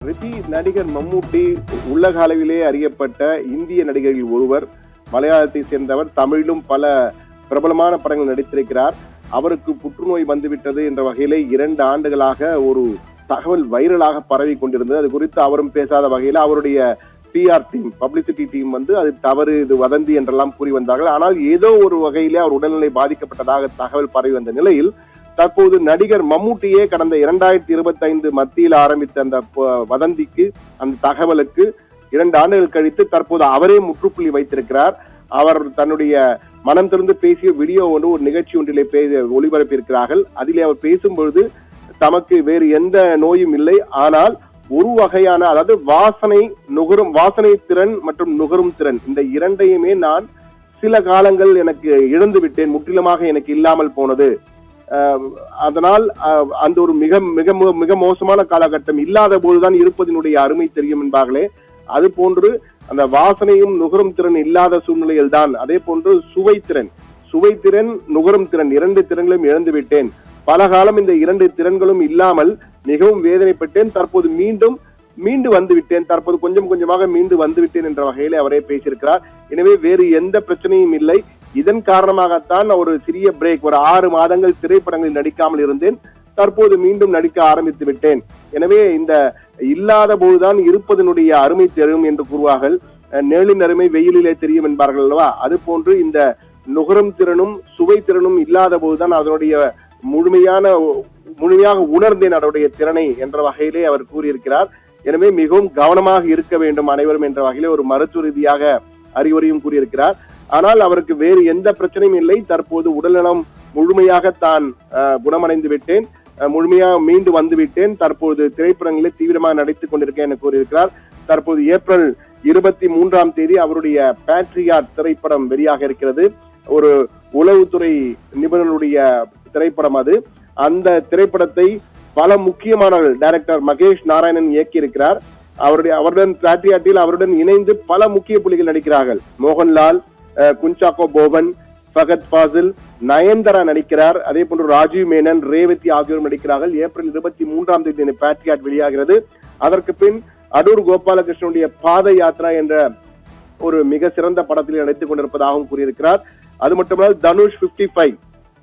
நடிகர் மம்முட்டி உலக அளவிலே அறியப்பட்ட இந்திய நடிகரில் ஒருவர். மலையாளத்தை சேர்ந்தவர். தமிழிலும் பல பிரபலமான படங்கள் நடித்திருக்கிறார். அவருக்கு புற்றுநோய் வந்துவிட்டது என்ற வகையிலே 2 ஆண்டுகளாக ஒரு தகவல் வைரலாக பரவி கொண்டிருந்தது. அது குறித்து அவரும் பேசாத வகையில் அவருடைய PR டீம், பப்ளிசிட்டி டீம் அது தவறு, இது வதந்தி என்றெல்லாம் கூறி வந்தார்கள். ஆனால் ஏதோ ஒரு வகையிலே அவர் உடல்நிலை பாதிக்கப்பட்டதாக தகவல் பரவி வந்த நிலையில் தற்போது நடிகர் மம்முட்டியே கடந்த 2025 மத்தியில் ஆரம்பித்த அந்த வதந்திக்கு, அந்த தகவலுக்கு 2 ஆண்டுகள் கழித்து தற்போது அவரே முற்றுப்புள்ளி வைத்திருக்கிறார். அவர் தன்னுடைய மனம் திறந்து பேசிய வீடியோ ஒரு நிகழ்ச்சி ஒன்றிலே ஒளிபரப்பியிருக்கிறார்கள். அதிலே அவர் பேசும்பொழுது தமக்கு வேறு எந்த நோயும் இல்லை, ஆனால் ஒரு வகையான, அதாவது வாசனை திறன் மற்றும் நுகரும் திறன், இந்த 2ஐயுமே நான் சில காலங்கள் எனக்கு இழந்து விட்டேன், முற்றிலுமாக எனக்கு இல்லாமல் போனது. அதனால் அந்த ஒரு மிக மிக மிக மோசமான காலகட்டம், இல்லாத போதுதான் இருப்பதனுடைய அருமை தெரியும் என்பார்களே, அது போன்று அந்த வாசனையும் நுகரும் திறன் இல்லாத சூழ்நிலையில் தான். அதே போன்று சுவைத்திறன் நுகரும் திறன் 2 திறன்களையும் இழந்து விட்டேன். பல காலம் இந்த 2 திறன்களும் இல்லாமல் மிகவும் வேதனைப்பட்டேன். தற்போது மீண்டு வந்துவிட்டேன், தற்போது கொஞ்சம் கொஞ்சமாக மீண்டு வந்துவிட்டேன் என்ற வகையிலே அவரே பேசியிருக்கிறார். எனவே வேறு எந்த பிரச்சனையும் இல்லை. இதன் காரணமாகத்தான் ஒரு சிறிய பிரேக், ஒரு 6 மாதங்கள் திரைப்படங்களில் நடிக்காமல் இருந்தேன், தற்போது மீண்டும் நடிக்க ஆரம்பித்து விட்டேன். எனவே இந்த இல்லாத போதுதான் இருப்பதனுடைய அருமை தெரியும் என்று கூறுவார்கள். நேளின் அருமை வெயிலிலே தெரியும் என்பார்கள் அல்லவா? அது போன்று இந்த நுகரும் திறனும் சுவை திறனும் இல்லாத போதுதான் அதனுடைய முழுமையாக உணர்ந்தேன் அதனுடைய திறனை என்ற வகையிலே அவர் கூறியிருக்கிறார். எனவே மிகவும் கவனமாக இருக்க வேண்டும் அனைவரும் என்ற வகையிலே ஒரு மருத்துவ ரீதியாக அறிவுரையும் கூறியிருக்கிறார். ஆனால் அவருக்கு வேறு எந்த பிரச்சனையும் இல்லை. தற்போது உடல்நலம் முழுமையாக தான் குணமடைந்து விட்டேன், முழுமையாக மீண்டு வந்து விட்டேன், தற்போது திரைப்படங்களில் தீவிரமாக நடித்துக் கொண்டிருக்கேன் என கூறியிருக்கிறார். தற்போது ஏப்ரல் 23ஆம் தேதி அவருடைய பேட்ரியாட் திரைப்படம் வெளியாக இருக்கிறது. ஒரு உளவுத்துறை நிபுணருடைய திரைப்படம் அது. அந்த திரைப்படத்தை பல முக்கியமானவர்கள், டைரக்டர் மகேஷ் நாராயணன் இயக்கியிருக்கிறார். அவருடன் பேட்ரியாட்டில் அவருடன் இணைந்து பல முக்கிய புள்ளிகள் நடிக்கிறார்கள். மோகன்லால், குஞ்சாக்கோ போபன், ஃபகத் ஃபாசில், நயன்தாரா நடிக்கிறார். அதே போன்று ராஜீவ் மேனன், ரேவதி ஆகியோரும் நடிக்கிறார்கள். ஏப்ரல் 23ஆம் தேதி பேட்ரியாட் வெளியாகிறது. அதற்கு பின் அடூர் கோபாலகிருஷ்ணனுடைய பாத யாத்ரா என்ற ஒரு மிக சிறந்த படத்தில் நடித்துக் கொண்டிருப்பதாகவும் கூறியிருக்கிறார். அது மட்டுமல்ல தனுஷ் 55,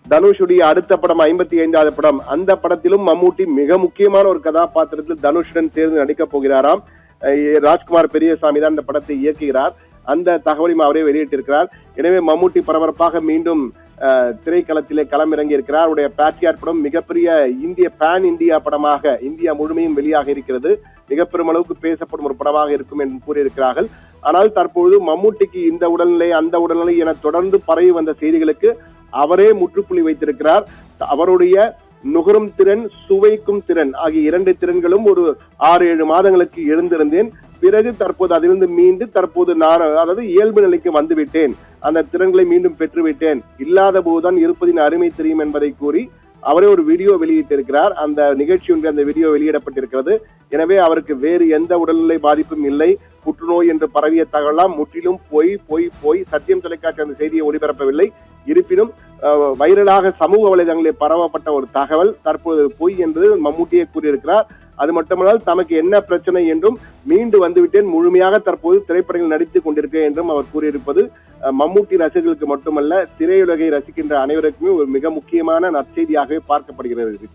தனுஷுடைய அடுத்த படம் 55வது படம், அந்த படத்திலும் மம்முட்டி மிக முக்கியமான ஒரு கதாபாத்திரத்தில் தனுஷுடன் சேர்ந்து நடிக்கப் போகிறாராம். ராஜ்குமார் பெரியசாமி தான் இந்த படத்தை இயக்குகிறார். அந்த தகவலையும் அவரே வெளியிட்டிருக்கிறார். எனவே மம்முட்டி பரபரப்பாக மீண்டும் திரைக்களத்திலே களமிறங்கி இருக்கிறார். அவருடைய பேட்ரியாட் படம் மிகப்பெரிய இந்தியா படமாக இந்தியா முழுமையும் வெளியாக இருக்கிறது. மிக பெரும் அளவுக்கு பேசப்படும் ஒரு படமாக இருக்கும் என்று கூறியிருக்கிறார்கள். ஆனால் தற்பொழுது மம்முட்டிக்கு இந்த உடல்நிலை அந்த உடல்நிலை என தொடர்ந்து பரவி வந்த செய்திகளுக்கு அவரே முற்றுப்புள்ளி வைத்திருக்கிறார். அவருடைய நுகரும் திறன், சுவைக்கும் திறன் ஆகிய 2 திறன்களும் ஒரு 6-7 மாதங்களுக்கு எழுந்திருந்தேன். பிறகு தற்போது அதிலிருந்து மீண்டு தற்போது நான் இயல்பு நிலைக்கு வந்துவிட்டேன், அந்த திறன்களை மீண்டும் பெற்றுவிட்டேன், இல்லாத போதுதான் இருப்பதின் அருமை தெரியும் என்பதை கூறி அவரே ஒரு வீடியோ வெளியிட்டிருக்கிறார். அந்த நிகழ்ச்சி ஒன்று அந்த வீடியோ வெளியிடப்பட்டிருக்கிறது. எனவே அவருக்கு வேறு எந்த உடல்நிலை பாதிப்பும் இல்லை. புற்றுநோய் என்று பரவிய தகவலாம் முற்றிலும் போய் சத்தியம் தொலைக்காட்சி அந்த செய்தியை ஒளிபரப்பவில்லை. இருப்பினும் வைரலாக சமூக வலைதளங்களில் பரவப்பட்ட ஒரு தகவல் தற்போது பொய் என்று மம்முட்டியே கூறியிருக்கிறார். அது மட்டுமல்லால் தமக்கு என்ன பிரச்சனை என்றும், மீண்டு வந்துவிட்டேன், முழுமையாக தற்போது திரைப்படங்கள் நடித்துக் கொண்டிருக்கேன் என்றும் அவர் கூறியிருப்பது மம்முட்டி ரசிகர்களுக்கு மட்டுமல்ல, திரையுலகை ரசிக்கின்ற அனைவருக்குமே ஒரு மிக முக்கியமான நற்செய்தியாகவே பார்க்கப்படுகிறது.